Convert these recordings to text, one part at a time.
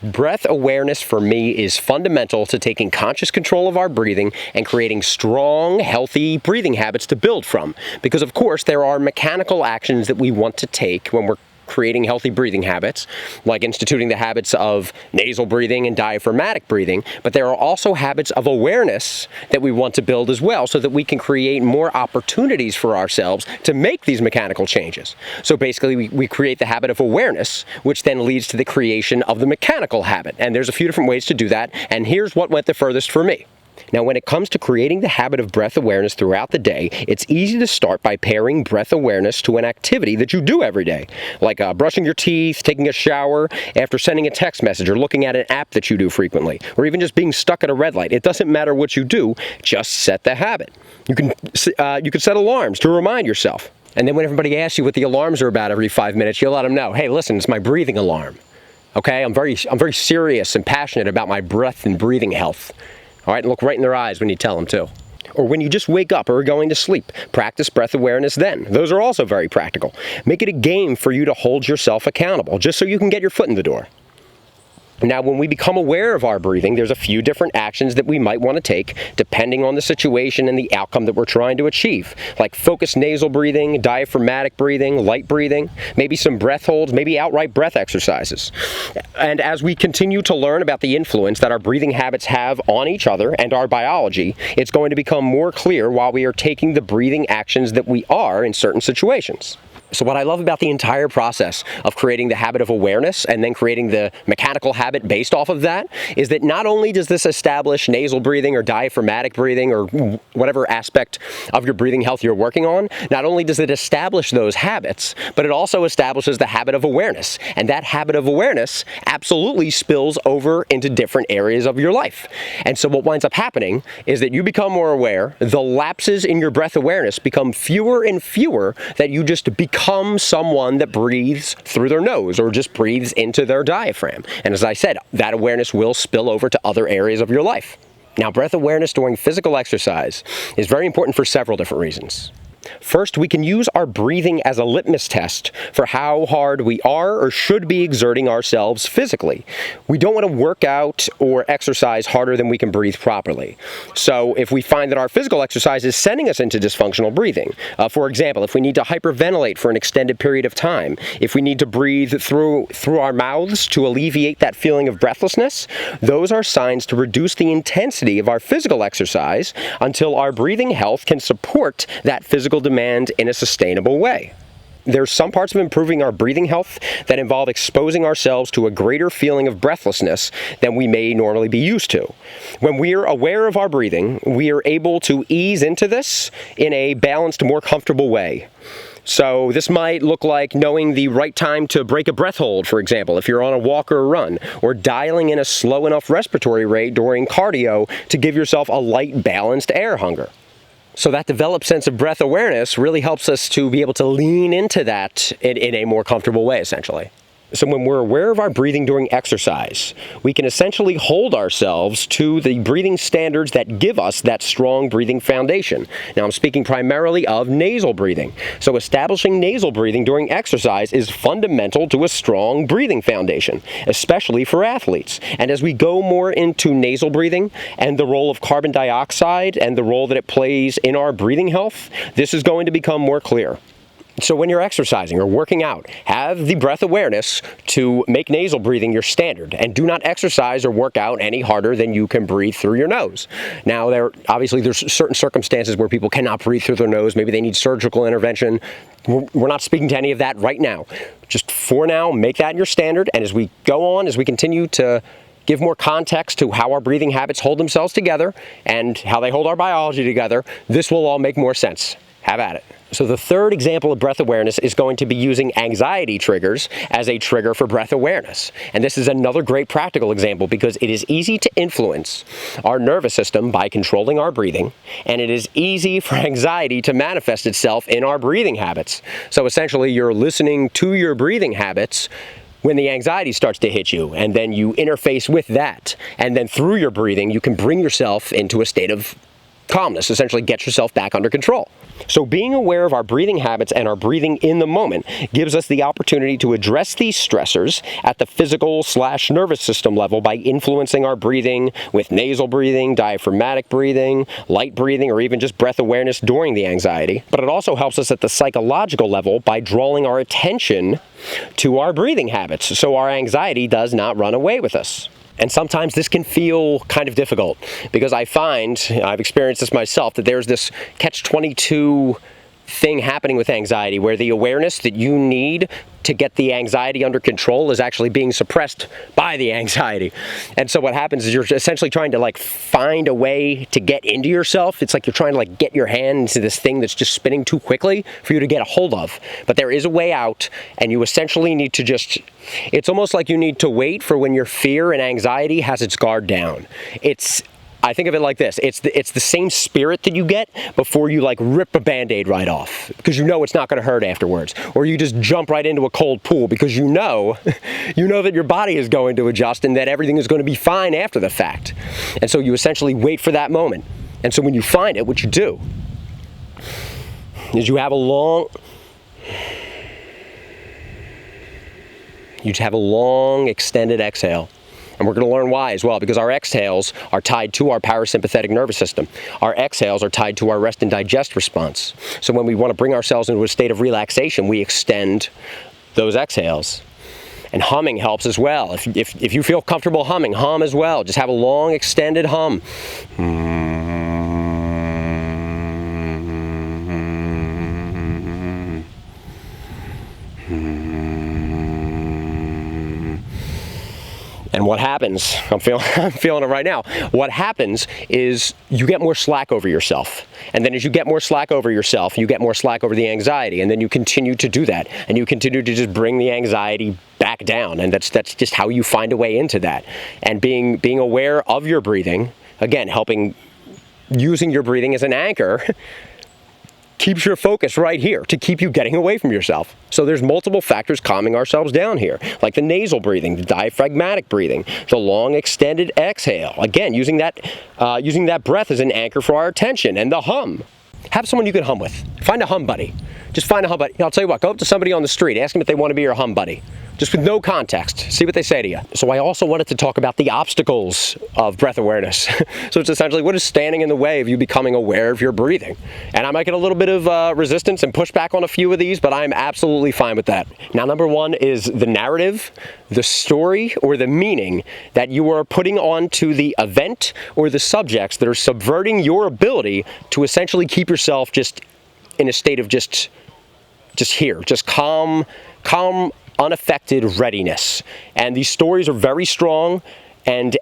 Breath awareness for me is fundamental to taking conscious control of our breathing and creating strong, healthy breathing habits to build from. Because of course, there are mechanical actions that we want to take when we're creating healthy breathing habits, like instituting the habits of nasal breathing and diaphragmatic breathing, but there are also habits of awareness that we want to build as well so that we can create more opportunities for ourselves to make these mechanical changes. So basically, we create the habit of awareness, which then leads to the creation of the mechanical habit. And there's a few different ways to do that, and here's what went the furthest for me. Now, when it comes to creating the habit of breath awareness throughout the day, it's easy to start by pairing breath awareness to an activity that you do every day, like brushing your teeth, taking a shower, after sending a text message, or looking at an app that you do frequently, or even just being stuck at a red light. It doesn't matter what you do, just set the habit. You can set alarms to remind yourself. And then when everybody asks you what the alarms are about every 5 minutes, you'll let them know, hey, listen, it's my breathing alarm. Okay, I'm very serious and passionate about my breath and breathing health. All right, and look right in their eyes when you tell them to. Or when you just wake up or are going to sleep, practice breath awareness then. Those are also very practical. Make it a game for you to hold yourself accountable, just so you can get your foot in the door. Now, when we become aware of our breathing, there's a few different actions that we might want to take depending on the situation and the outcome that we're trying to achieve, like focused nasal breathing, diaphragmatic breathing, light breathing, maybe some breath holds, maybe outright breath exercises. And as we continue to learn about the influence that our breathing habits have on each other and our biology, it's going to become more clear while we are taking the breathing actions that we are in certain situations. So what I love about the entire process of creating the habit of awareness and then creating the mechanical habit based off of that is that not only does this establish nasal breathing or diaphragmatic breathing or whatever aspect of your breathing health you're working on, not only does it establish those habits, but it also establishes the habit of awareness. And that habit of awareness absolutely spills over into different areas of your life. And so what winds up happening is that you become more aware, the lapses in your breath awareness become fewer and fewer, that you just become someone that breathes through their nose or just breathes into their diaphragm. And as I said, that awareness will spill over to other areas of your life. Now, breath awareness during physical exercise is very important for several different reasons. First, we can use our breathing as a litmus test for how hard we are or should be exerting ourselves physically. We don't want to work out or exercise harder than we can breathe properly. So if we find that our physical exercise is sending us into dysfunctional breathing, for example, if we need to hyperventilate for an extended period of time, if we need to breathe through our mouths to alleviate that feeling of breathlessness, those are signs to reduce the intensity of our physical exercise until our breathing health can support that physical demand in a sustainable way. There's some parts of improving our breathing health that involve exposing ourselves to a greater feeling of breathlessness than we may normally be used to. When we're aware of our breathing, we are able to ease into this in a balanced, more comfortable way. So this might look like knowing the right time to break a breath hold, for example, if you're on a walk or a run, or dialing in a slow enough respiratory rate during cardio to give yourself a light, balanced air hunger. So that developed sense of breath awareness really helps us to be able to lean into that in a more comfortable way, essentially. So when we're aware of our breathing during exercise, we can essentially hold ourselves to the breathing standards that give us that strong breathing foundation. Now, I'm speaking primarily of nasal breathing. So establishing nasal breathing during exercise is fundamental to a strong breathing foundation, especially for athletes. And as we go more into nasal breathing and the role of carbon dioxide and the role that it plays in our breathing health, this is going to become more clear. So when you're exercising or working out, have the breath awareness to make nasal breathing your standard, and do not exercise or work out any harder than you can breathe through your nose. Now, there's certain circumstances where people cannot breathe through their nose. Maybe they need surgical intervention. We're not speaking to any of that right now. Just for now, make that your standard, and as we go on, as we continue to give more context to how our breathing habits hold themselves together and how they hold our biology together, this will all make more sense. Have at it. So the third example of breath awareness is going to be using anxiety triggers as a trigger for breath awareness. And this is another great practical example because it is easy to influence our nervous system by controlling our breathing, and it is easy for anxiety to manifest itself in our breathing habits. So essentially, you're listening to your breathing habits when the anxiety starts to hit you, and then you interface with that. And then through your breathing, you can bring yourself into a state of calmness, essentially get yourself back under control. So being aware of our breathing habits and our breathing in the moment gives us the opportunity to address these stressors at the physical/nervous system level by influencing our breathing with nasal breathing, diaphragmatic breathing, light breathing, or even just breath awareness during the anxiety. But it also helps us at the psychological level by drawing our attention to our breathing habits so our anxiety does not run away with us. And sometimes this can feel kind of difficult because I find, I've experienced this myself, that there's this catch-22 thing happening with anxiety where the awareness that you need to get the anxiety under control is actually being suppressed by the anxiety. And so what happens is you're essentially trying to find a way to get into yourself. It's like you're trying to get your hand into this thing that's just spinning too quickly for you to get a hold of. But there is a way out, and you essentially need to it's almost like you need to wait for when your fear and anxiety has its guard down. I think of it like this. It's the same spirit that you get before you rip a Band-Aid right off because you know it's not going to hurt afterwards. Or you just jump right into a cold pool because you know that your body is going to adjust and that everything is going to be fine after the fact. And so you essentially wait for that moment. And so when you find it, what you do is you have a long extended exhale. And we're going to learn why as well, because our exhales are tied to our parasympathetic nervous system. Our exhales are tied to our rest and digest response. So when we want to bring ourselves into a state of relaxation, we extend those exhales. And humming helps as well. If you feel comfortable humming, hum as well. Just have a long extended hum. And what happens, I'm feeling it right now, what happens is you get more slack over yourself. And then as you get more slack over yourself, you get more slack over the anxiety. And then you continue to do that. And you continue to just bring the anxiety back down. And that's just how you find a way into that. And being aware of your breathing, again, using your breathing as an anchor, keeps your focus right here to keep you getting away from yourself. So there's multiple factors calming ourselves down here, like the nasal breathing, the diaphragmatic breathing, the long extended exhale. Again, using that breath as an anchor for our attention, and the hum. Have someone you can hum with. Find a hum buddy. Just find a hum buddy. I'll tell you what, go up to somebody on the street, ask them if they want to be your hum buddy. Just with no context. See what they say to you. So I also wanted to talk about the obstacles of breath awareness. So it's essentially what is standing in the way of you becoming aware of your breathing. And I might get a little bit of resistance and pushback on a few of these, but I'm absolutely fine with that. Now, number one is the narrative, the story, or the meaning that you are putting onto the event or the subjects that are subverting your ability to essentially keep yourself just in a state of just here, just calm, unaffected readiness. And these stories are very strong, and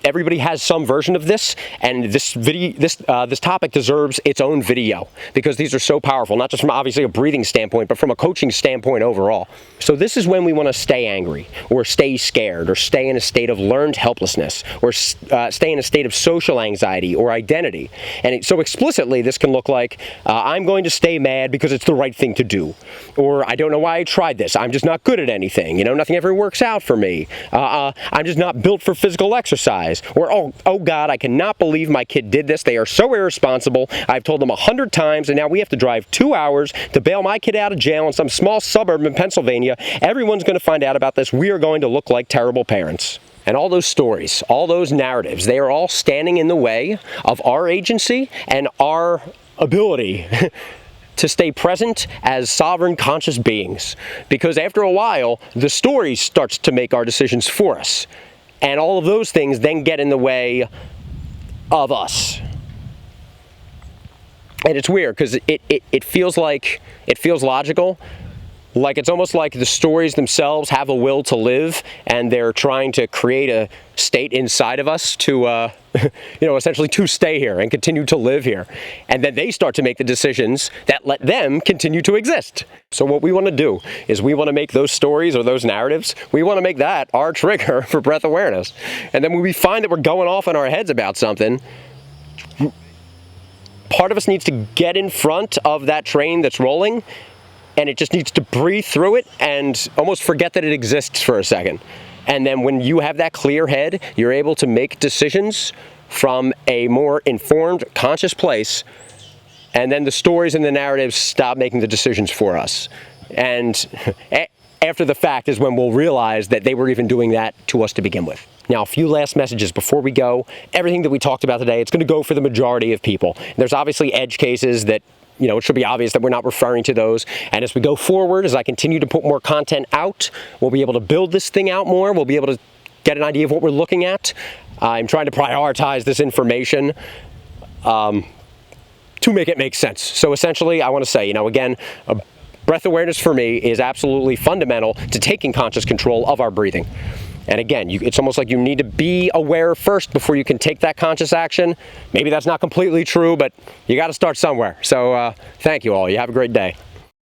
everybody has some version of this, and this topic deserves its own video because these are so powerful, not just from obviously a breathing standpoint, but from a coaching standpoint overall. So this is when we want to stay angry, or stay scared, or stay in a state of learned helplessness, or stay in a state of social anxiety or identity. And so explicitly, this can look like, I'm going to stay mad because it's the right thing to do. Or I don't know why I tried this. I'm just not good at anything. Nothing ever works out for me. I'm just not built for physical exercise. Or, oh God, I cannot believe my kid did this. They are so irresponsible. I've told them 100 times, and now we have to drive 2 hours to bail my kid out of jail in some small suburb in Pennsylvania. Everyone's going to find out about this. We are going to look like terrible parents. And all those stories, all those narratives, they are all standing in the way of our agency and our ability to stay present as sovereign conscious beings. Because after a while, the story starts to make our decisions for us. And all of those things then get in the way of us. And it's weird because it feels logical. Like it's almost like the stories themselves have a will to live, and they're trying to create a state inside of us to, essentially to stay here and continue to live here. And then they start to make the decisions that let them continue to exist. So what we want to do is we want to make those stories or those narratives, we want to make that our trigger for breath awareness. And then when we find that we're going off in our heads about something, part of us needs to get in front of that train that's rolling, and it just needs to breathe through it and almost forget that it exists for a second. And then when you have that clear head, you're able to make decisions from a more informed, conscious place, and then the stories and the narratives stop making the decisions for us. And after the fact is when we'll realize that they were even doing that to us to begin with. Now, a few last messages before we go. Everything that we talked about today, it's going to go for the majority of people. There's obviously edge cases that, it should be obvious that we're not referring to those. And as we go forward, as I continue to put more content out, we'll be able to build this thing out more. We'll be able to get an idea of what we're looking at. I'm trying to prioritize this information to make it make sense. So essentially, I want to say, again, breath awareness for me is absolutely fundamental to taking conscious control of our breathing. And again, it's almost like you need to be aware first before you can take that conscious action. Maybe that's not completely true, but you got to start somewhere. So thank you all. You have a great day.